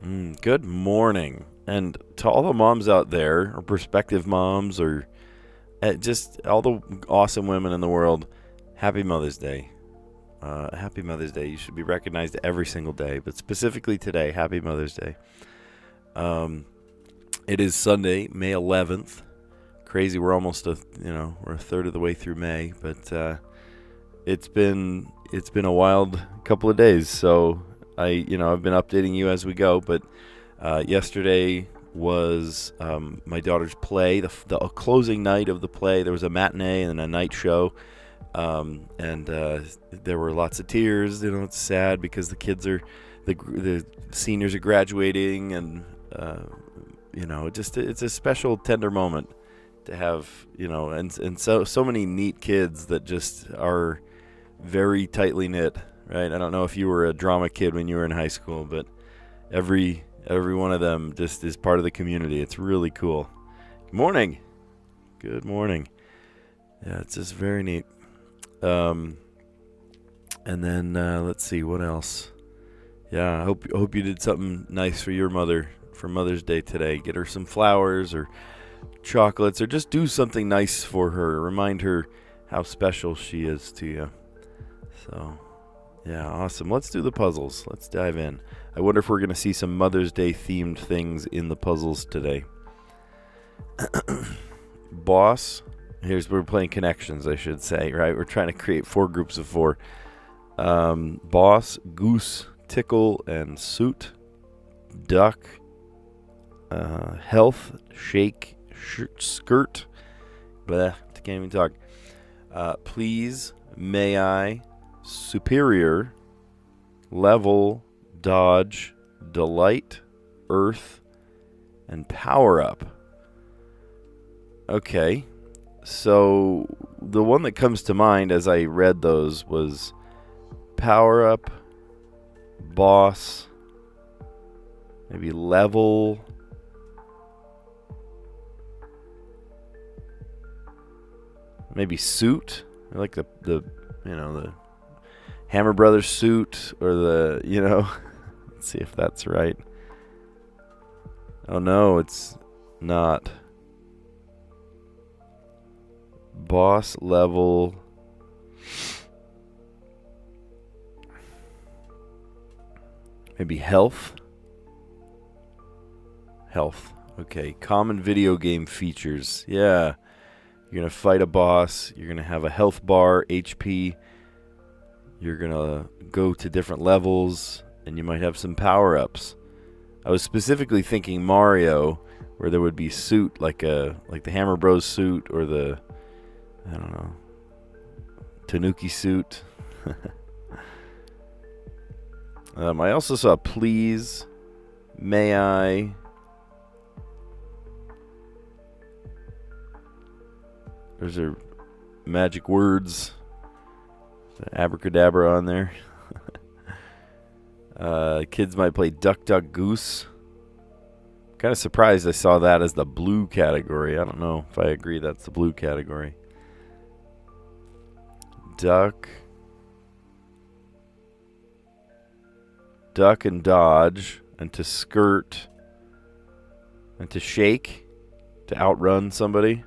Good morning. And to all the moms out there, or prospective moms, or just all the awesome women in the world, happy Mother's Day. Happy Mother's Day. You should be recognized every single day, but specifically today, happy Mother's Day. It is Sunday, May 11th. Crazy, we're almost we're a third of the way through May, but it's been a wild couple of days. So I've been updating you as we go, but yesterday was my daughter's play, the closing night of the play. There was a matinee and a night show, and there were lots of tears. It's sad because the kids the seniors are graduating, and it's a special, tender moment to have, and so many neat kids that just are very tightly knit, right? I don't know if you were a drama kid when you were in high school, but every one of them just is part of the community. It's really cool. Good morning. Good morning. Yeah, it's just very neat. And then let's see what else. Yeah, I hope you did something nice for your mother for Mother's Day today. Get her some flowers or chocolates, or just do something nice for her. Remind her how special she is to you. So, yeah, awesome. Let's do the puzzles. Let's dive in. I wonder if we're going to see some Mother's Day themed things in the puzzles today. Boss. We're playing connections, I should say, right? We're trying to create 4 groups of 4. Boss, goose, tickle, and suit. Duck. Health, shake, skirt. Bleh, can't even talk. Please, may I, superior, level, dodge, delight, earth, and power up. Okay, so the one that comes to mind as I read those was power up, boss, maybe level, maybe suit. I like the Hammer Brothers suit, or let's see if that's right. Oh no, it's not. Boss, level, maybe health. Okay, common video game features. Yeah. You're going to fight a boss. You're going to have a health bar, HP. You're going to go to different levels, and you might have some power-ups. I was specifically thinking Mario, where there would be suit, like the Hammer Bros suit, or the, I don't know, Tanuki suit. I also saw please, may I. There's their magic words. Abracadabra on there. Kids might play Duck, Duck, Goose. Kind of surprised I saw that as the blue category. I don't know if I agree that's the blue category. Duck and dodge, and to skirt, and to shake, to outrun somebody.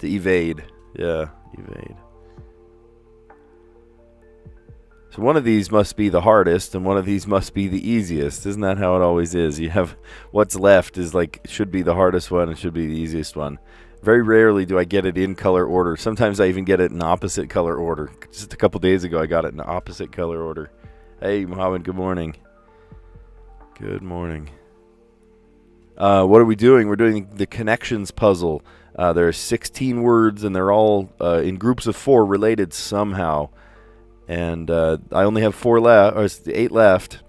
To evade. Yeah, evade. So one of these must be the hardest, and one of these must be the easiest. Isn't that how it always is? You have what's left is should be the hardest one and should be the easiest one. Very rarely do I get it in color order. Sometimes I even get it in opposite color order. Just a couple days ago I got it in opposite color order. Hey, Mohammed, good morning. Good morning. What are we doing? We're doing the connections puzzle. There are 16 words, and they're all in groups of 4 related somehow. And I only have 4 left, or 8 left.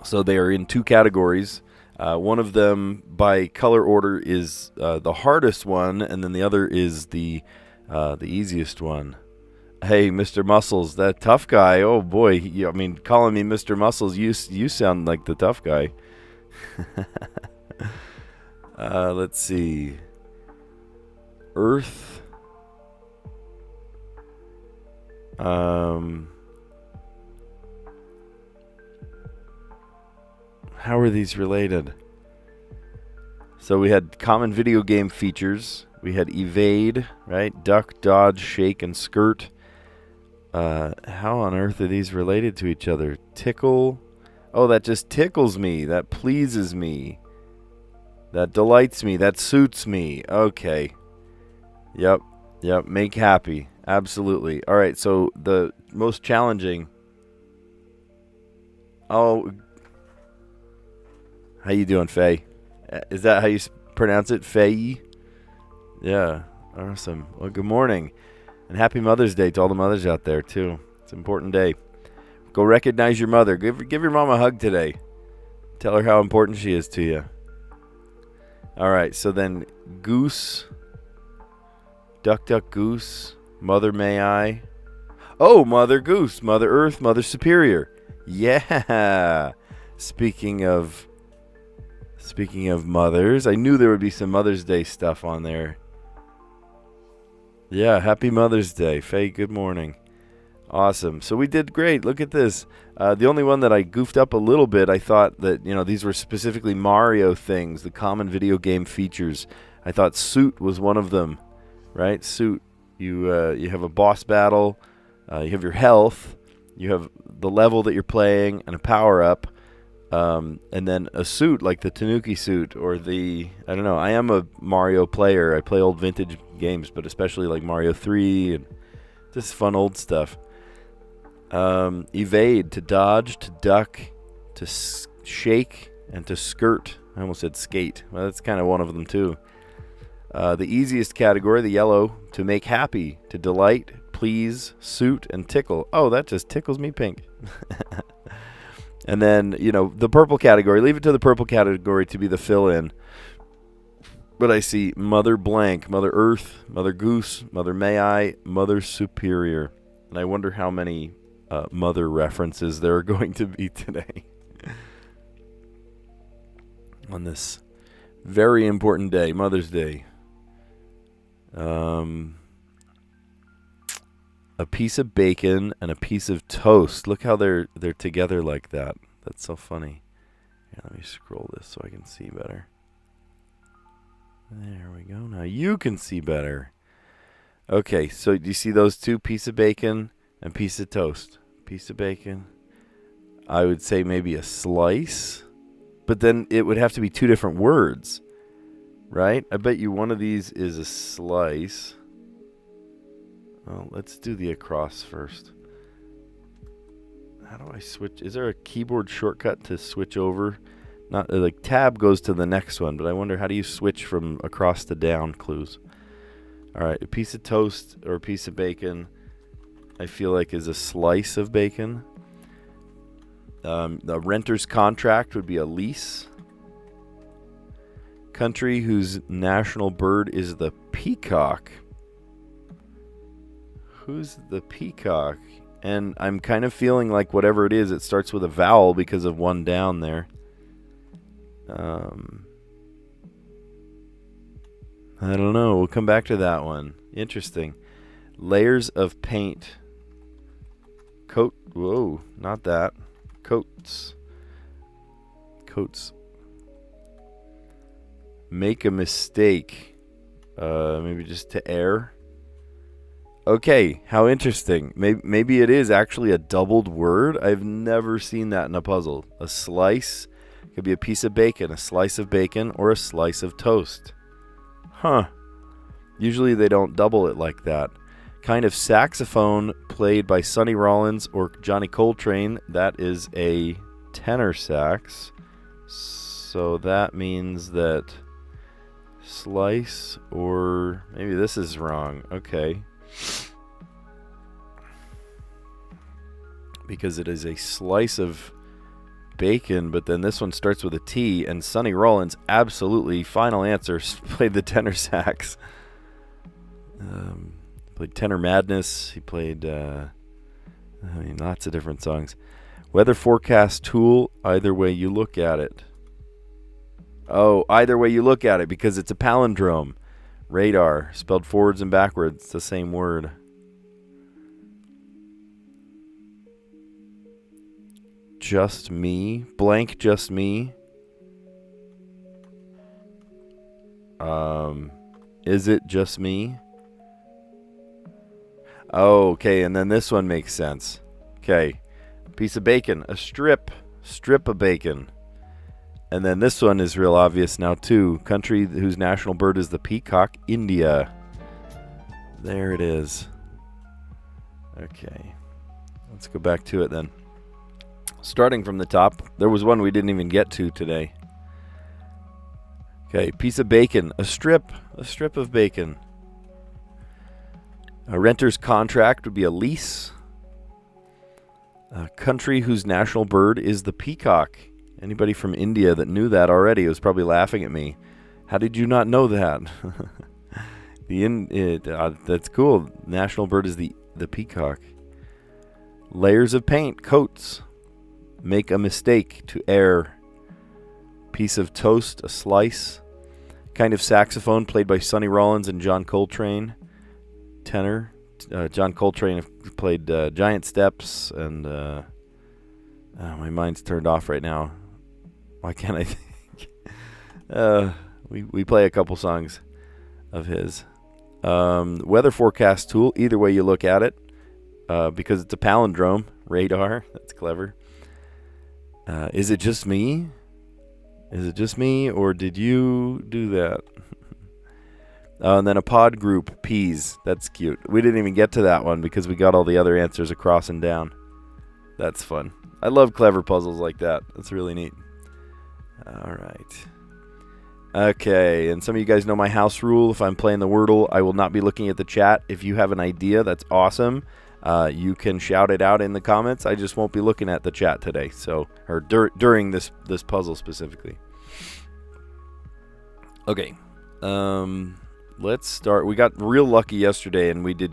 So they are in 2 categories. One of them, by color order, is the hardest one, and then the other is the easiest one. Hey, Mr. Muscles, that tough guy. Oh boy, calling me Mr. Muscles, you sound like the tough guy. Let's see. Earth. How are these related? So we had common video game features. We had evade, right? Duck, dodge, shake, and skirt. How on earth are these related to each other? Tickle. Oh, that just tickles me. That pleases me. That delights me. That suits me. Okay. Yep. Make happy. Absolutely. All right. So the most challenging. Oh. How you doing, Faye? Is that how you pronounce it? Faye? Yeah. Awesome. Well, good morning. And happy Mother's Day to all the mothers out there, too. It's an important day. Go recognize your mother. Give your mom a hug today. Tell her how important she is to you. All right, so then goose, duck, duck, goose, mother may I. Oh, Mother Goose, Mother Earth, Mother Superior. Yeah. Speaking of mothers, I knew there would be some Mother's Day stuff on there. Yeah, happy Mother's Day. Faye, good morning. Awesome. So we did great. Look at this. The only one that I goofed up a little bit, I thought that, these were specifically Mario things, the common video game features. I thought suit was one of them, right? Suit. You have a boss battle. You have your health. You have the level that you're playing and a power-up. And then a suit like the Tanuki suit or I don't know. I am a Mario player. I play old vintage games, but especially like Mario 3 and just fun old stuff. Evade, to dodge, to duck, to shake, and to skirt. I almost said skate. Well, that's kind of one of them too. The easiest category, the yellow, to make happy, to delight, please, suit, and tickle. Oh, that just tickles me pink. And then, the purple category, leave it to the purple category to be the fill-in. But I see Mother Blank, Mother Earth, Mother Goose, Mother May I, Mother Superior. And I wonder how many mother references there are going to be today. On this very important day, Mother's Day. A piece of bacon and a piece of toast. Look how they're together like that. That's so funny. Yeah, let me scroll this so I can see better. There we go. Now you can see better. Okay, so do you see those two? Piece of bacon and piece of toast. Piece of bacon. I would say maybe a slice. But then it would have to be two different words. Right? I bet you one of these is a slice. Well, let's do the across first. How do I switch? Is there a keyboard shortcut to switch over? Not like tab goes to the next one, but I wonder how do you switch from across to down clues? All right, a piece of toast or a piece of bacon, I feel like is a slice of bacon. The renter's contract would be a lease. Country whose national bird is the peacock. Who's the peacock? And I'm kind of feeling like whatever it is, it starts with a vowel because of one down there. I don't know. We'll come back to that one. Interesting. Layers of paint. Coat. Whoa, not that. Coats. Coats. Make a mistake. Maybe just to err. Okay, how interesting. Maybe it is actually a doubled word. I've never seen that in a puzzle. A slice could be a piece of bacon, a slice of bacon, or a slice of toast. Huh. Usually they don't double it like that. Kind of saxophone played by Sonny Rollins or Johnny Coltrane. That is a tenor sax. So that means that slice, or maybe this is wrong. Okay. Because it is a slice of bacon, but then this one starts with a T, and Sonny Rollins, absolutely, final answer, played the tenor sax. Played Tenor Madness. He played lots of different songs. Weather forecast tool, either way you look at it. Oh, either way you look at it, because it's a palindrome. Radar, spelled forwards and backwards, it's the same word. just me? Blank just me? Is it just me? Oh, okay, and then this one makes sense. Okay, piece of bacon, a strip of bacon. And then this one is real obvious now too. Country whose national bird is the peacock, India. There it is. Okay, let's go back to it then. Starting from the top, there was one we didn't even get to today. Okay, piece of bacon, a strip of bacon. A renter's contract would be a lease. A country whose national bird is the peacock. Anybody from India that knew that already was probably laughing at me. How did you not know that? That's cool. National bird is the peacock. Layers of paint, coats. Make a mistake, to err. Piece of toast, a slice. Kind of saxophone played by Sonny Rollins and John Coltrane. Tenor. John Coltrane played Giant Steps, and my mind's turned off right now. Why can't I think? We play a couple songs of his. Weather forecast tool, either way you look at it, because it's a palindrome. Radar, that's clever. Is it just me? Is it just me, or did you do that? And then a pod group, peas. That's cute. We didn't even get to that one because we got all the other answers across and down. That's fun. I love clever puzzles like that. That's really neat. All right. Okay, and some of you guys know my house rule. If I'm playing the Wordle, I will not be looking at the chat. If you have an idea, that's awesome. You can shout it out in the comments. I just won't be looking at the chat today, or during this puzzle specifically. Okay. Let's start. We got real lucky yesterday, and we did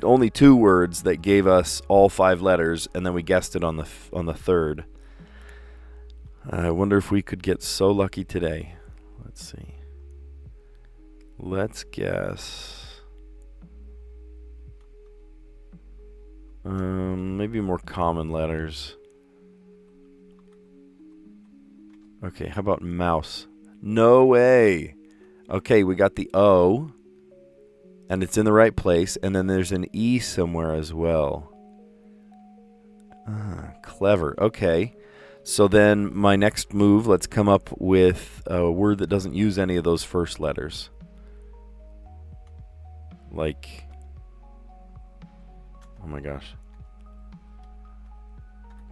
only two words that gave us all 5 letters, and then we guessed it on the third. I wonder if we could get so lucky today. Let's see. Let's guess. Maybe more common letters. Okay, how about mouse? No way. Okay, we got the O, and it's in the right place, and then there's an E somewhere as well. Clever. Okay. So then my next move, let's come up with a word that doesn't use any of those first letters. Like, oh my gosh.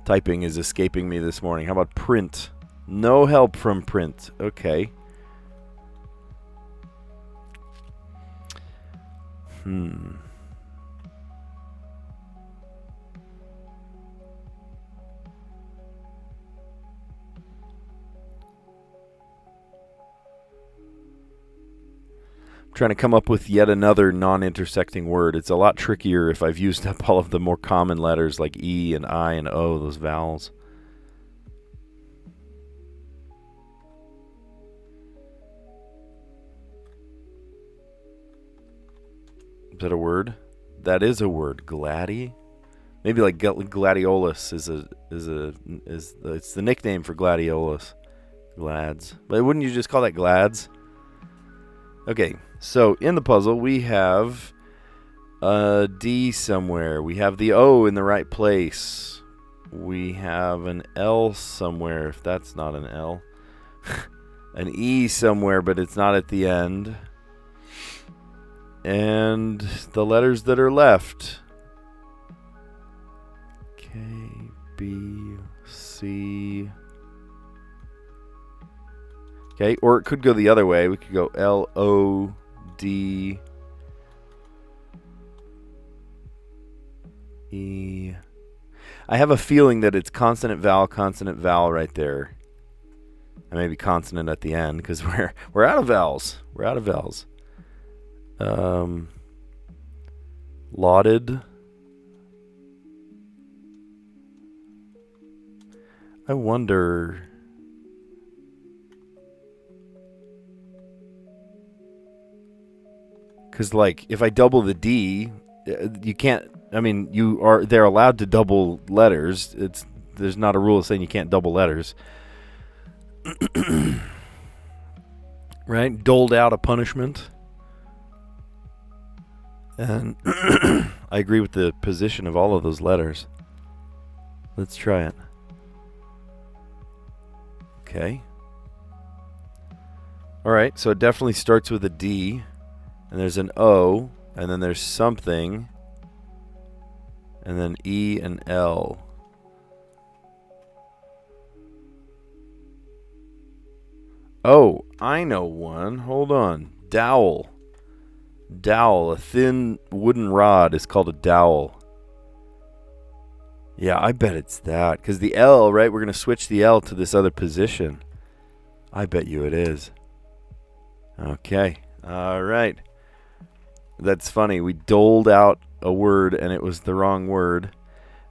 Typing is escaping me this morning. How about print? No help from print. Okay. Trying to come up with yet another non-intersecting word. It's a lot trickier if I've used up all of the more common letters like E and I and O, those vowels. Is that a word? That is a word. Gladi? Maybe like gladiolus is it's the nickname for gladiolus. Glads. But wouldn't you just call that glads? Okay, so in the puzzle we have a D somewhere. We have the O in the right place. We have an L somewhere, if that's not an L. An E somewhere, but it's not at the end. And the letters that are left. K, B, C. Okay, or it could go the other way. We could go L, O, D, E. I have a feeling that it's consonant, vowel right there. And maybe consonant at the end, because we're out of vowels. We're out of vowels. Lauded. I wonder. Because, like, if I double the D, you can't. I mean, they're allowed to double letters. there's not a rule saying you can't double letters. Right? Doled out a punishment. And I agree with the position of all of those letters. Let's try it. Okay. All right, so it definitely starts with a D, and there's an O, and then there's something, and then E and L. Oh, I know one. Hold on. Dowel. Dowel. A thin wooden rod is called a dowel. Yeah, I bet it's that. Because the L, right? We're going to switch the L to this other position. I bet you it is. Okay. All right. That's funny. We doled out a word, and it was the wrong word.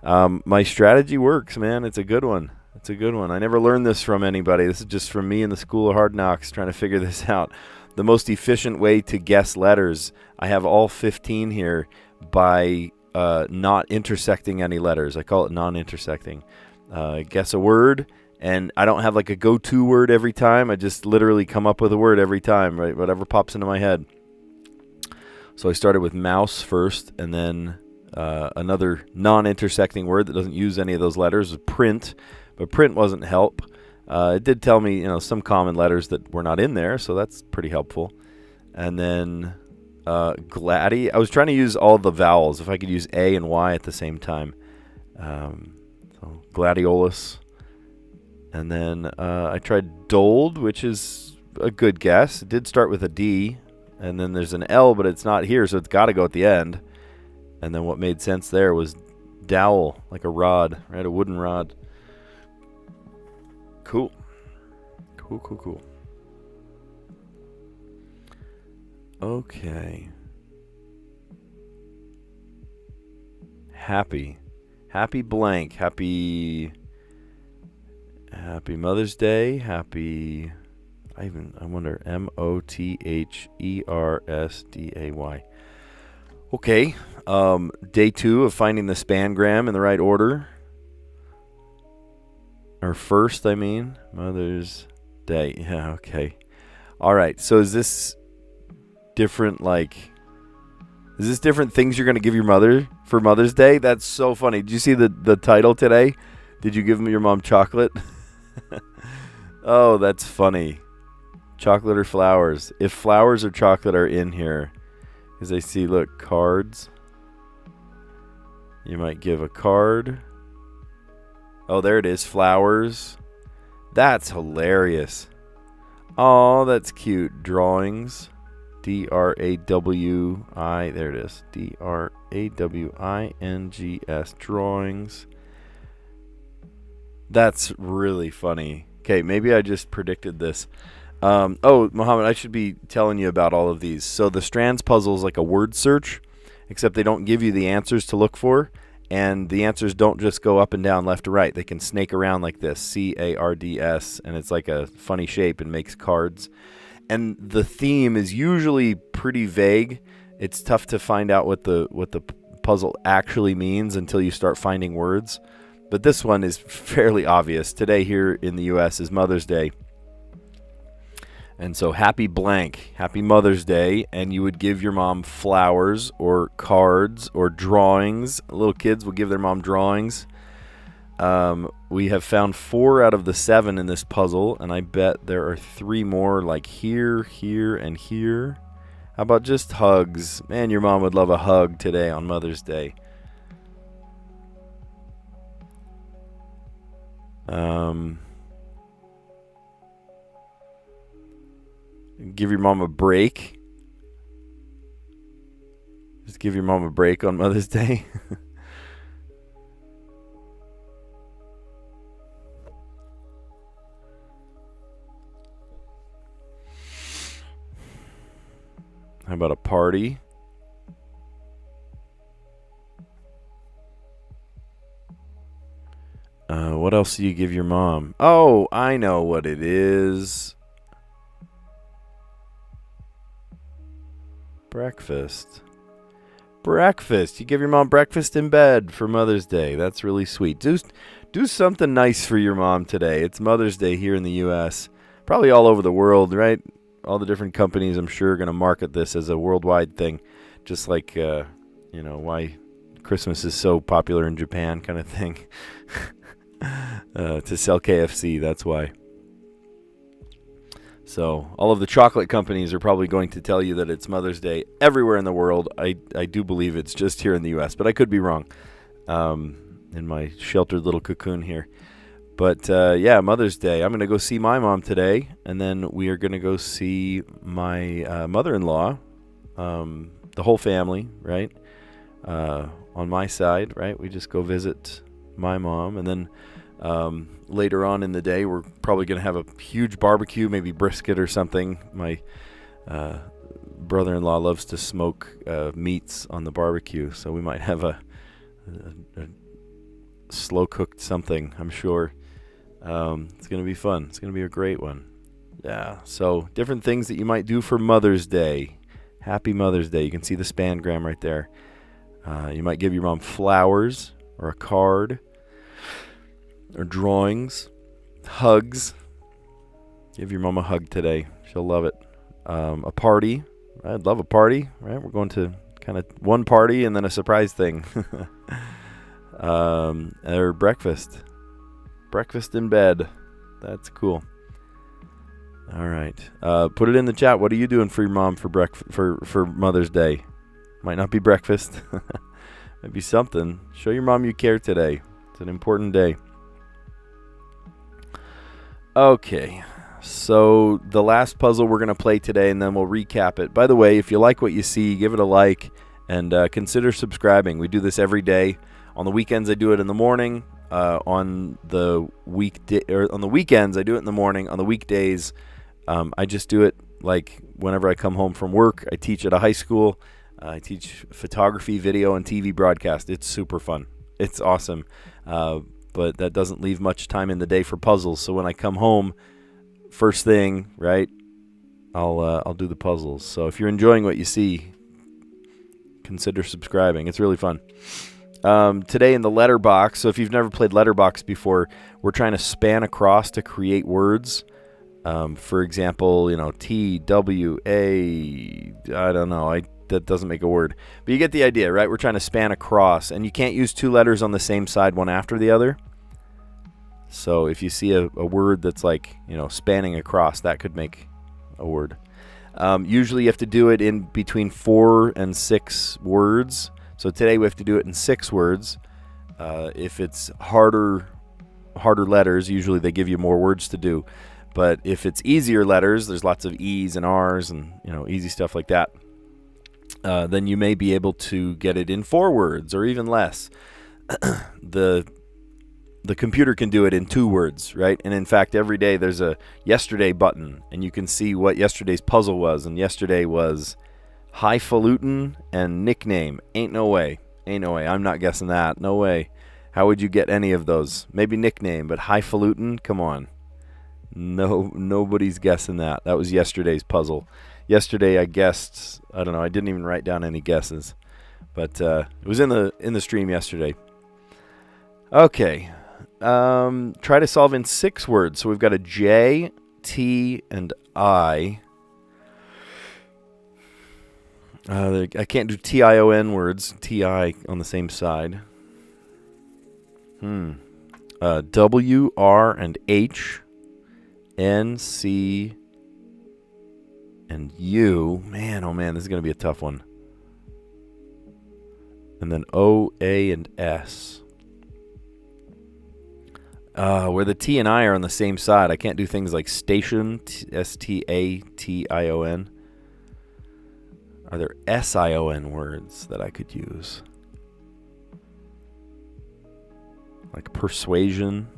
My strategy works, man. It's a good one. It's a good one. I never learned this from anybody. This is just from me in the School of Hard Knocks trying to figure this out. The most efficient way to guess letters, I have all 15 here, by not intersecting any letters. I call it non-intersecting. Guess a word, and I don't have like a go-to word every time. I just literally come up with a word every time, right? Whatever pops into my head. So I started with mouse first, and then another non-intersecting word that doesn't use any of those letters is print. But print wasn't help. It did tell me, some common letters that were not in there, so that's pretty helpful. And then gladi. I was trying to use all the vowels, if I could use A and Y at the same time. So gladiolus. And then I tried doled, which is a good guess. It did start with a D, and then there's an L, but it's not here, so it's got to go at the end. And then what made sense there was dowel, like a rod, right? A wooden rod. Cool. Cool. Okay. Happy blank. Happy Mother's Day. Happy. I wonder. MOTHERSDAY. Okay. Day 2 of finding the spangram in the right order. Or first, I mean. Mother's Day. Yeah, okay. All right. So is this different, is this different things you're going to give your mother for Mother's Day? That's so funny. Did you see the title today? Did you give your mom chocolate? Oh, that's funny. Chocolate or flowers? If flowers or chocolate are in here, because I see, look, cards. You might give a card. Oh, there it is. Flowers. That's hilarious. Oh, that's cute. Drawings. D-R-A-W-I. There it is. D-R-A-W-I-N-G-S. Drawings. That's really funny. Okay, maybe I just predicted this. Mohammed, I should be telling you about all of these. So the Strands puzzle is like a word search, except they don't give you the answers to look for. And the answers don't just go up and down, left to right. They can snake around like this, C-A-R-D-S, and it's like a funny shape and makes cards. And the theme is usually pretty vague. It's tough to find out what the puzzle actually means until you start finding words. But this one is fairly obvious. Today here in the U.S. is Mother's Day. And so happy blank, happy Mother's Day, and you would give your mom flowers or cards or drawings. Little kids will give their mom drawings. We have found 4 out of the 7 in this puzzle, and I bet there are 3 more like here, here, and here. How about just hugs? Man, your mom would love a hug today on Mother's Day. Give your mom a break. Just give your mom a break on Mother's Day. How about a party? What else do you give your mom? Oh, I know what it is. Breakfast. Breakfast. You give your mom breakfast in bed for Mother's Day. That's really sweet. Do something nice for your mom today. It's Mother's Day here in the U.S., probably all over the world, right? All the different companies, I'm sure, are going to market this as a worldwide thing, just like, why Christmas is so popular in Japan kind of thing. To sell KFC, that's why. So all of the chocolate companies are probably going to tell you that it's Mother's Day everywhere in the world. I do believe it's just here in the U.S., but I could be wrong in my sheltered little cocoon here. But, Mother's Day. I'm going to go see my mom today, and then we are going to go see my mother-in-law, the whole family, right, on my side, right? We just go visit my mom, and then later on in the day, we're probably going to have a huge barbecue, maybe brisket or something. My brother-in-law loves to smoke meats on the barbecue, so we might have a slow-cooked something, I'm sure. It's going to be fun. It's going to be a great one. Yeah, so different things that you might do for Mother's Day. Happy Mother's Day. You can see the spangram right there. You might give your mom flowers or a card or drawings, hugs. Give your mom a hug today. She'll love it. A party. I'd love a party, right? We're going to kind of one party and then a surprise thing. Or breakfast. Breakfast in bed. That's cool. All right. Put it in the chat. What are you doing for your mom for Mother's Day? Might not be breakfast. Might be something. Show your mom you care today. It's an important day. Okay. So the last puzzle we're going to play today, and then we'll recap it. By the way, if you like what you see, give it a like, and consider subscribing. We do this every day. On the weekends, I do it in the morning. On the weekends, I do it in the morning. On the weekdays, I just do it like whenever I come home from work. I teach at a high school. I teach photography, video, and TV broadcast. It's super fun. It's awesome. But that doesn't leave much time in the day for puzzles. So when I come home, first thing, right, I'll do the puzzles. So if you're enjoying what you see, consider subscribing. It's really fun. Today in the letterbox. So if you've never played letterbox before, we're trying to span across to create words. For example, T, W, A, I don't know. That doesn't make a word. But you get the idea, right? We're trying to span across. And you can't use two letters on the same side, one after the other. So if you see a word that's like, spanning across, that could make a word. Usually you have to do it in between 4 and 6 words. So today we have to do it in 6 words. If it's harder letters, usually they give you more words to do. But if it's easier letters, there's lots of E's and R's and easy stuff like that. Then you may be able to get it in 4 words or even less. The computer can do it in 2 words, right? And in fact, every day there's a yesterday button, and you can see what yesterday's puzzle was. And yesterday was highfalutin and nickname. Ain't no way. I'm not guessing that. No way. How would you get any of those? Maybe nickname, but highfalutin? Come on. No, nobody's guessing that. That was yesterday's puzzle. Yesterday I guessed, I don't know, I didn't even write down any guesses. But it was in the stream yesterday. Okay. Try to solve in 6 words. So we've got a J, T, and I. I can't do T-I-O-N words. T-I on the same side. W, R, and H. N, C, and U. Man, oh man, this is going to be a tough one. And then O, A, and S. Where the T and I are on the same side, I can't do things like station, S-T-A-T-I-O-N. Are there S-I-O-N words that I could use? Like persuasion.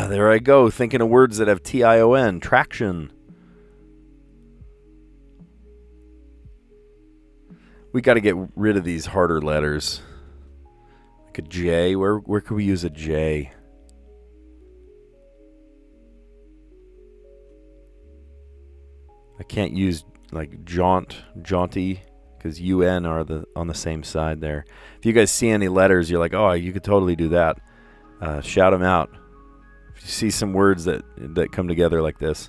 There I go, thinking of words that have T-I-O-N. Traction. We got to get rid of these harder letters. Like a J. Where could we use a J? I can't use like jaunty, because UN are on the same side there. If you guys see any letters, you're like, oh, you could totally do that. Shout them out. If you see some words that come together like this.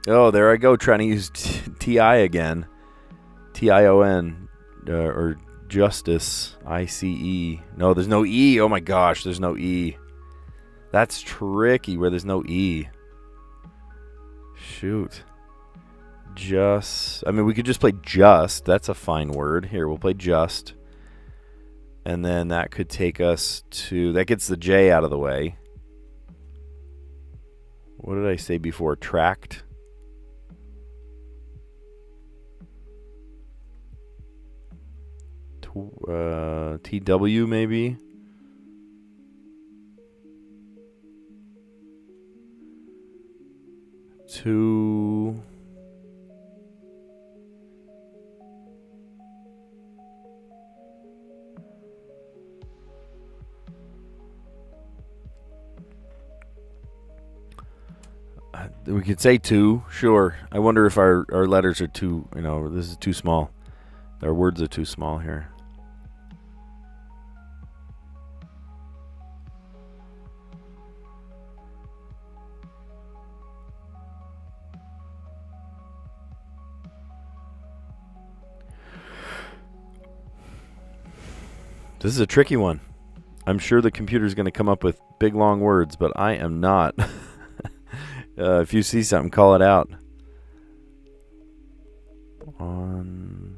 Oh, there I go, trying to use TI again. TION, or justice, ICE. No, there's no E. Oh my gosh, there's no E. That's tricky where there's no E. Shoot. I mean, we could just play just. That's a fine word. Here, we'll play just. And then that could take us to... That gets the J out of the way. What did I say before? Tract. TW maybe. To we could say two, sure. I wonder if our letters are too, this is too small. Our words are too small here. This is a tricky one. I'm sure the computer's going to come up with big, long words, but I am not. If you see something, call it out. On.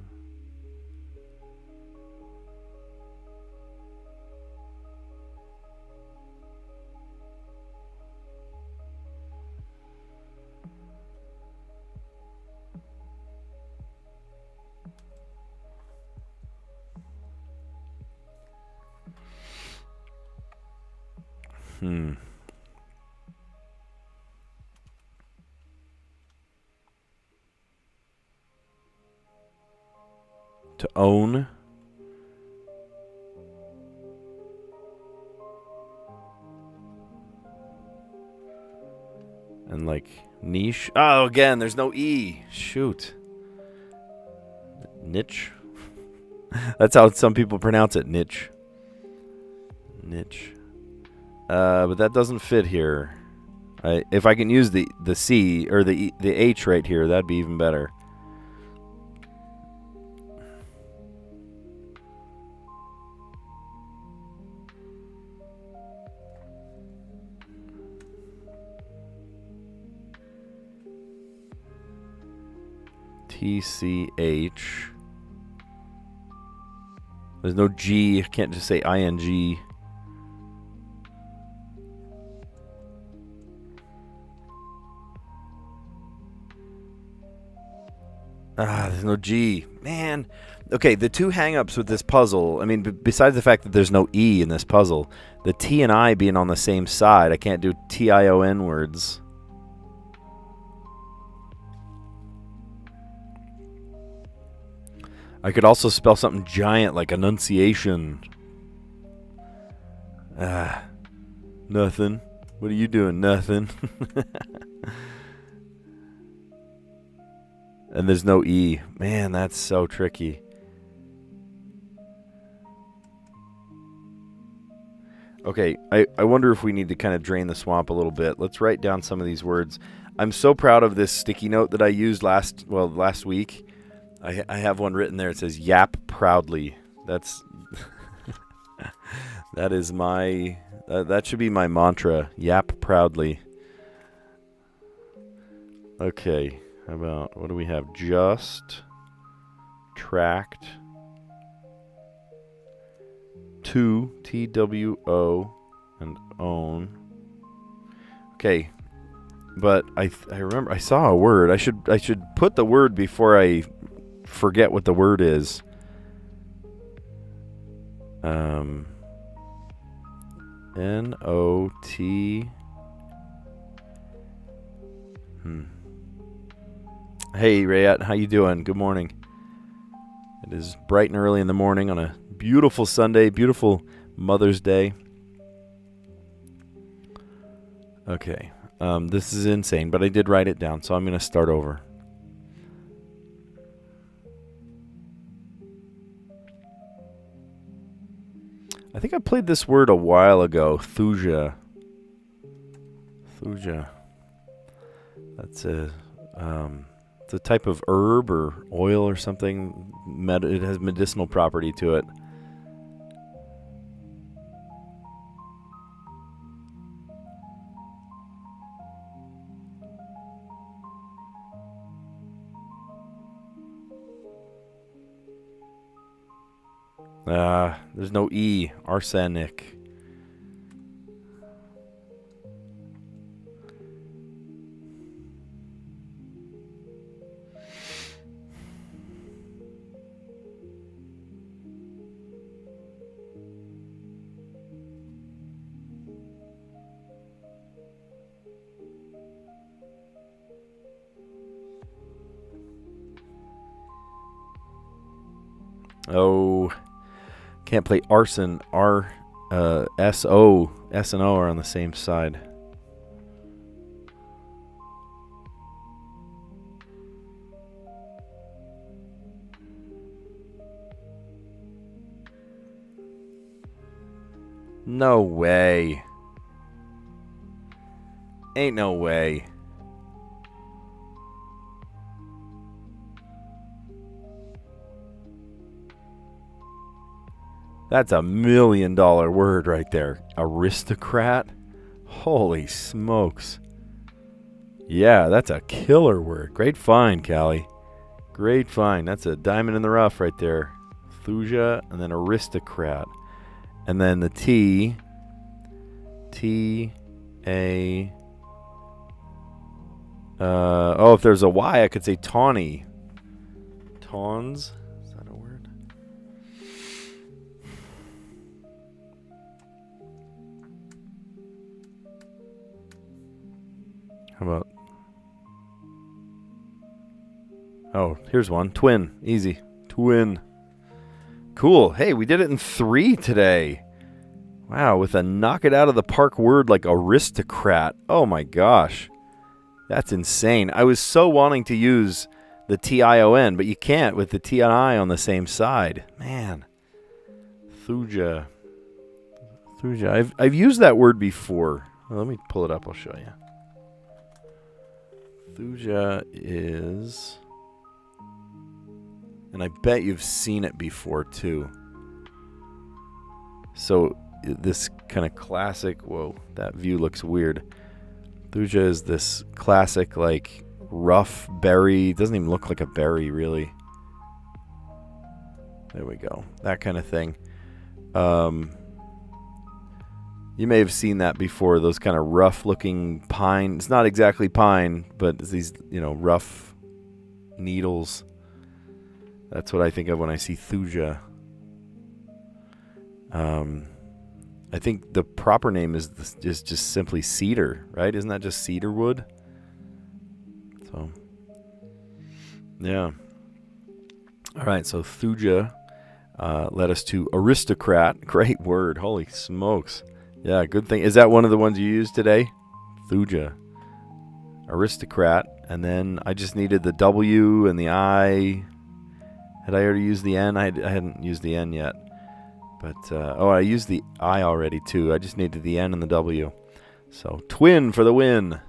To own. And like niche. Oh, again, there's no E. Shoot. Niche. That's how some people pronounce it. Niche. Niche. But that doesn't fit here. If I can use the C or the H right here, that'd be even better. TCH. There's no G. I can't just say ING. There's no G. Man. Okay, the two hang-ups with this puzzle, I mean, besides the fact that there's no E in this puzzle, the T and I being on the same side, I can't do TION words. I could also spell something giant like enunciation. Nothing. What are you doing? Nothing. And there's no E. Man, that's so tricky. Okay, I wonder if we need to kind of drain the swamp a little bit. Let's write down some of these words. I'm so proud of this sticky note that I used last week. I have one written there. It says "Yap proudly." That's that is my that should be my mantra. Yap proudly. Okay, how about what do we have? Just, tract, to, TWO, and own. Okay, but I remember I saw a word. I should put the word before I forget what the word is. N-O-T. Hey, Rayat, how you doing? Good morning. It is bright and early in the morning on a beautiful Sunday, beautiful Mother's Day. Okay, this is insane, but I did write it down, so I'm going to start over. I think I played this word a while ago, thuja. Thuja. That's it's a type of herb or oil or something. It has medicinal property to it. There's no E. Arsenic. Oh, can't play arson. S-O. S and O are on the same side. No way. Ain't no way. That's $1 million word right there. Aristocrat? Holy smokes. Yeah, that's a killer word. Great find, Callie. Great find. That's a diamond in the rough right there. Thuja and then aristocrat. And then the T. T-A... oh, if there's a Y, I could say tawny. Tawns? Is that a word? How about... Oh, here's one. Twin. Easy. Twin. Cool. Hey, we did it in 3 today. Wow, with a knock it out of the park word like aristocrat. Oh my gosh. That's insane. I was so wanting to use the T-I-O-N, but you can't with the T and I on the same side. Man. Thuja. Thuja. I've used that word before. Well, let me pull it up. I'll show you. Thuja is... And I bet you've seen it before, too. So, this kind of classic... Whoa, that view looks weird. Thuja is this classic, like, rough berry. It doesn't even look like a berry, really. There we go. That kind of thing. You may have seen that before, those kind of rough-looking pine. It's not exactly pine, but it's these, you know, rough needles. That's what I think of when I see thuja. I think the proper name is just simply cedar, right? Isn't that just cedar wood? So, yeah. All right, so thuja led us to aristocrat. Great word. Holy smokes. Yeah, good thing. Is that one of the ones you used today? Thuja. Aristocrat. And then I just needed the W and the I. Had I already used the N? I hadn't used the N yet. But, oh, I used the I already, too. I just needed the N and the W. So, twin for the win.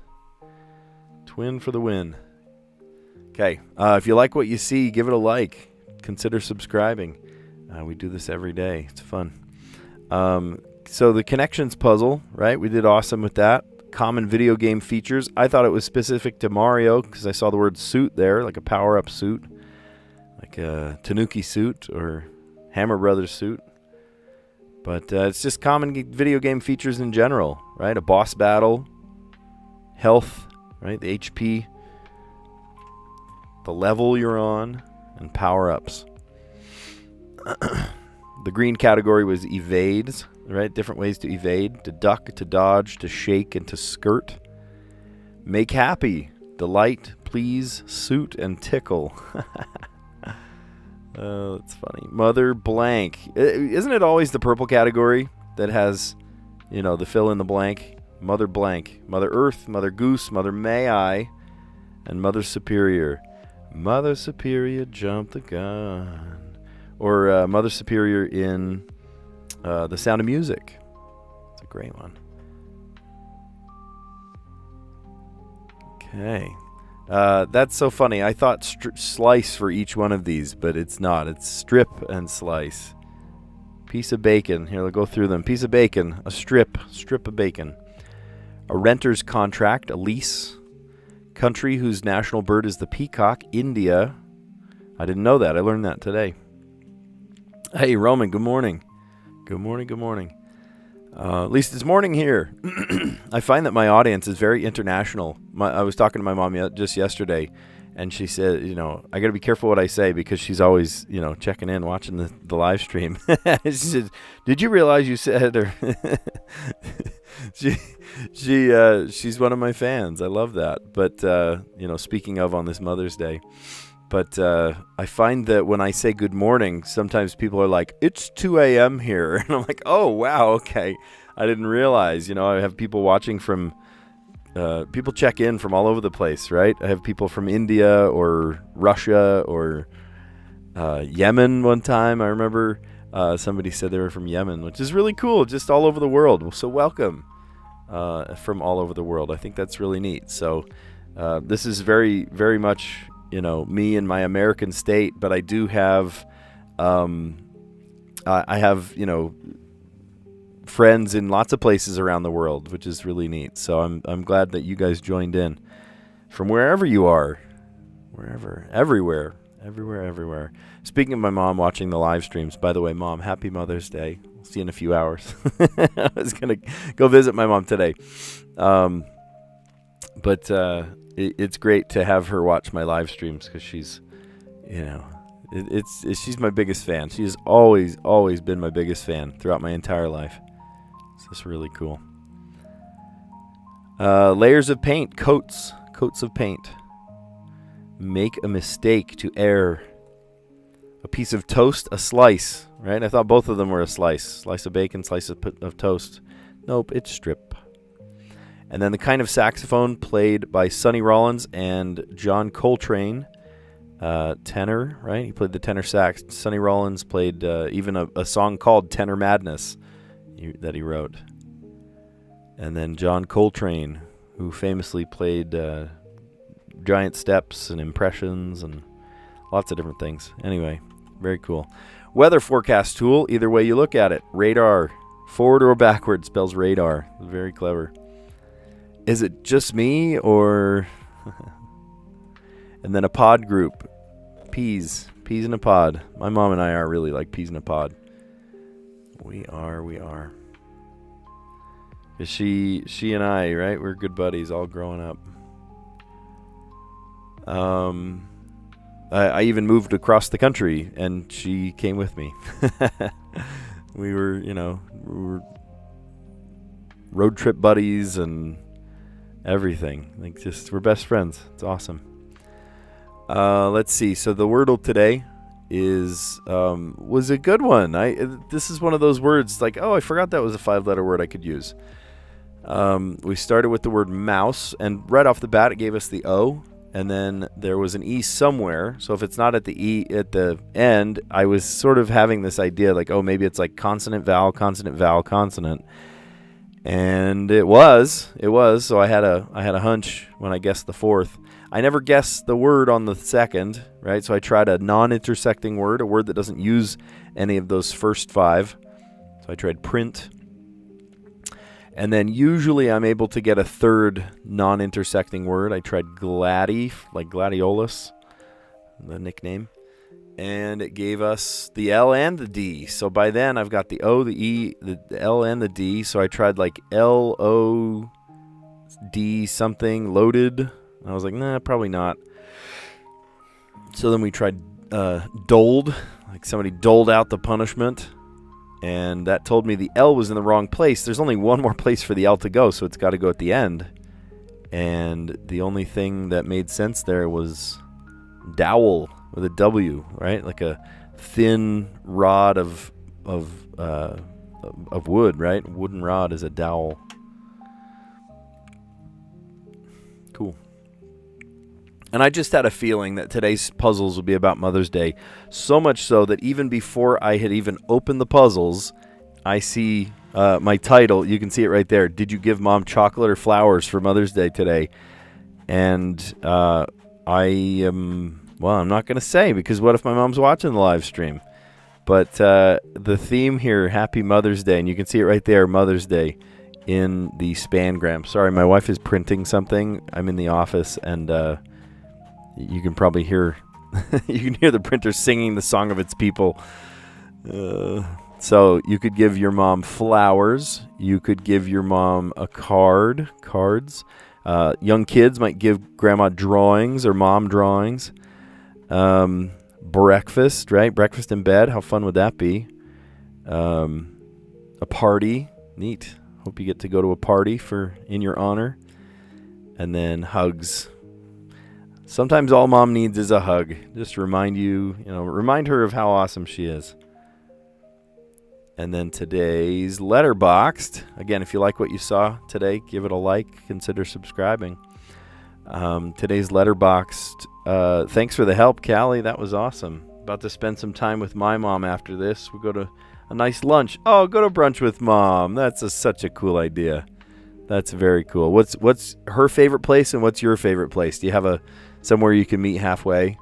Twin for the win. Okay, if you like what you see, give it a like. Consider subscribing. We do this every day. It's fun. So, the connections puzzle, right? We did awesome with that. Common video game features. I thought it was specific to Mario because I saw the word suit there, like a power-up suit. Like a Tanuki suit or Hammer Brothers suit. But it's just common video game features in general, right? A boss battle, health, right? The HP, the level you're on, and power-ups. The green category was evades. right? Different ways to evade, to duck, to dodge, to shake, and to skirt. Make happy, delight, please, suit, and tickle. Oh, that's funny. Mother blank. Isn't it always the purple category that has, the fill in the blank? Mother blank. Mother Earth, Mother Goose, Mother May I, and Mother Superior. Mother Superior jumped the gun. Or Mother Superior in The Sound of Music. It's a great one. Okay. That's so funny. I thought slice for each one of these, but it's not. It's strip and slice. Piece of bacon. Here, we'll go through them. Piece of bacon. A strip of bacon. A renter's contract. A lease. Country whose national bird is the peacock. India. I didn't know that. I learned that today. Hey, Roman, good morning. Good morning. At least it's morning here. I find that my audience is very international. I was talking to my mom just yesterday, and she said, I got to be careful what I say because she's always, checking in, watching the live stream. She said, "Did you realize you said?" Or she's one of my fans. I love that. But speaking of on this Mother's Day. But I find that when I say good morning, sometimes people are like, it's 2 a.m. here. And I'm like, oh, wow, okay. I didn't realize. I have people watching from, people check in from all over the place, right? I have people from India or Russia or Yemen one time. I remember somebody said they were from Yemen, which is really cool, just all over the world. So welcome from all over the world. I think that's really neat. So this is very, very much... me and my American state, but I do have, I have, friends in lots of places around the world, which is really neat. So I'm glad that you guys joined in from wherever you are, everywhere. Speaking of my mom watching the live streams, by the way, Mom, happy Mother's Day. I'll see you in a few hours. I was going to go visit my mom today. It's great to have her watch my live streams because she's, she's my biggest fan. She has always been my biggest fan throughout my entire life. It's just really cool. Layers of paint, coats of paint. Make a mistake, to err. A piece of toast, a slice, right? I thought both of them were a slice of bacon, slice of toast. Nope, it's strip. And then the kind of saxophone played by Sonny Rollins and John Coltrane, tenor, right? He played the tenor sax. Sonny Rollins played even a song called Tenor Madness that he wrote. And then John Coltrane, who famously played giant steps and impressions and lots of different things. Anyway, very cool. Weather forecast tool, either way you look at it. Radar, forward or backward spells radar. Very clever. Is it just me or... And then a pod group. Peas in a pod. My mom and I are really like peas in a pod. We are. She and I, right? We're good buddies all growing up. I even moved across the country and she came with me. we were road trip buddies and everything. We're best friends. It's awesome. Let's see. So the Wordle today was a good one. This is one of those words like, oh, I forgot that was a 5-letter word I could use. We started with the word mouse, and right off the bat it gave us the O, and then there was an E somewhere. So if it's not at the E at the end, I was sort of having this idea like, oh, maybe it's like consonant, vowel, consonant. And it was. So I had a hunch when I guessed the fourth. I never guessed the word on the second, right? So I tried a non-intersecting word, a word that doesn't use any of those first 5. So I tried print. And then usually I'm able to get a third non-intersecting word. I tried gladi, like gladiolus, the nickname. And it gave us the L and the D. So by then I've got the O, the E, the L, and the D. So I tried like L-O-D something, loaded. I was like, nah, probably not. So then we tried doled, like somebody doled out the punishment. and that told me the L was in the wrong place. There's only one more place for the L to go, so it's got to go at the end. And the only thing that made sense there was dowel with a W, right? Like a thin rod of wood, right? Wooden rod is a dowel. Cool. And I just had a feeling that today's puzzles would be about Mother's Day. So much so that even before I had even opened the puzzles, I see my title. You can see it right there. Did you give Mom chocolate or flowers for Mother's Day today? And I am, well, I'm not going to say, because what if my mom's watching the live stream? But the theme here, Happy Mother's Day, and you can see it right there, Mother's Day, in the Spangram. Sorry, my wife is printing something. I'm in the office, and you can probably hear you can hear the printer singing the song of its people. So you could give your mom flowers. You could give your mom a cards. Young kids might give grandma drawings or mom drawings. Breakfast, right? Breakfast in bed. How fun would that be? A party. Neat. Hope you get to go to a party in your honor. And then hugs. Sometimes all mom needs is a hug. Just remind her of how awesome she is. And then today's Letterboxd. Again, if you like what you saw today, give it a like. Consider subscribing. Today's Letterboxd. Thanks for the help, Callie. That was awesome. About to spend some time with my mom after this. We'll go to a nice lunch. Oh, go to brunch with Mom. That's such a cool idea. That's very cool. What's her favorite place and what's your favorite place? Do you have somewhere you can meet halfway?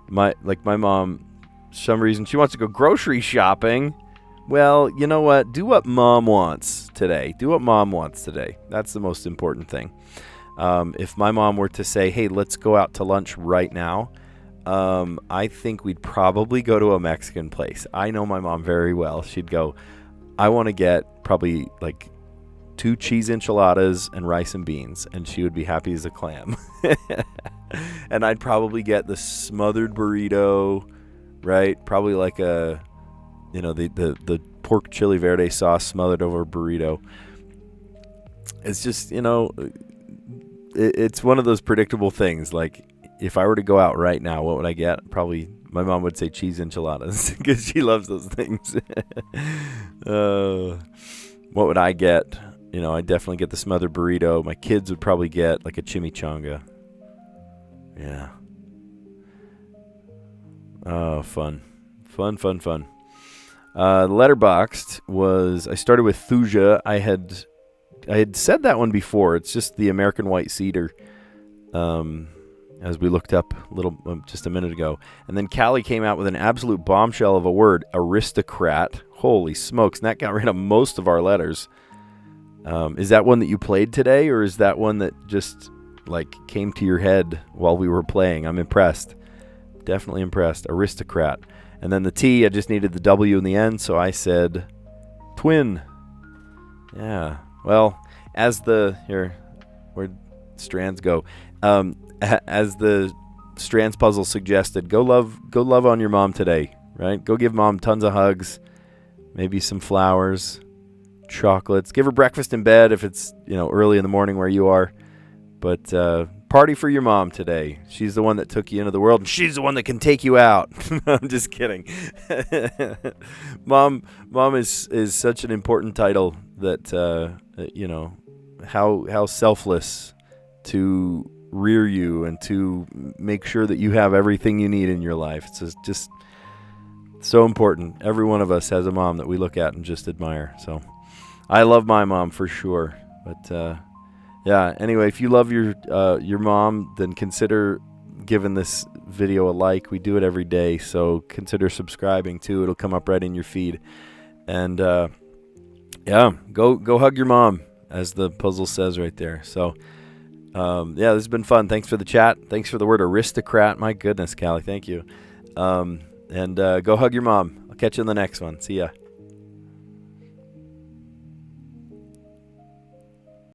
My mom, for some reason, she wants to go grocery shopping. Well, you know what? Do what Mom wants today. That's the most important thing. If my mom were to say, hey, let's go out to lunch right now, I think we'd probably go to a Mexican place. I know my mom very well. She'd go, I want to get probably like 2 cheese enchiladas and rice and beans, and she would be happy as a clam. And I'd probably get the smothered burrito, right? Probably like the pork chili verde sauce smothered over a burrito. It's just, it's one of those predictable things. Like, if I were to go out right now, what would I get? Probably my mom would say cheese enchiladas because she loves those things. What would I get? I'd definitely get the smothered burrito. My kids would probably get like a chimichanga. Yeah. Oh, fun. Letterboxd was, I started with Thuja. I had said that one before. It's just the American white cedar, as we looked up just a minute ago. And then Callie came out with an absolute bombshell of a word, aristocrat. Holy smokes. And that got rid of most of our letters. Is that one that you played today, or is that one that just came to your head while we were playing? I'm impressed. Definitely impressed. Aristocrat. And then the T, I just needed the W in the end, so I said twin. Yeah. Well, where'd Strands go? As the Strands puzzle suggested, go love on your mom today, right? Go give Mom tons of hugs, maybe some flowers, chocolates. Give her breakfast in bed if it's, early in the morning where you are. But party for your mom today. She's the one that took you into the world, and she's the one that can take you out. I'm just kidding. Mom is such an important title that how selfless to rear you and to make sure that you have everything you need in your life. It's just so important. Every one of us has a mom that we look at and just admire. So I love my mom for sure. But yeah, anyway, if you love your mom, then consider giving this video a like. We do it every day, so consider subscribing too. It'll come up right in your feed. And yeah, go hug your mom, as the puzzle says right there. So yeah, this has been fun. Thanks for the chat. Thanks for the word aristocrat. My goodness, Callie, thank you. And go hug your mom. I'll catch you in the next one. See ya.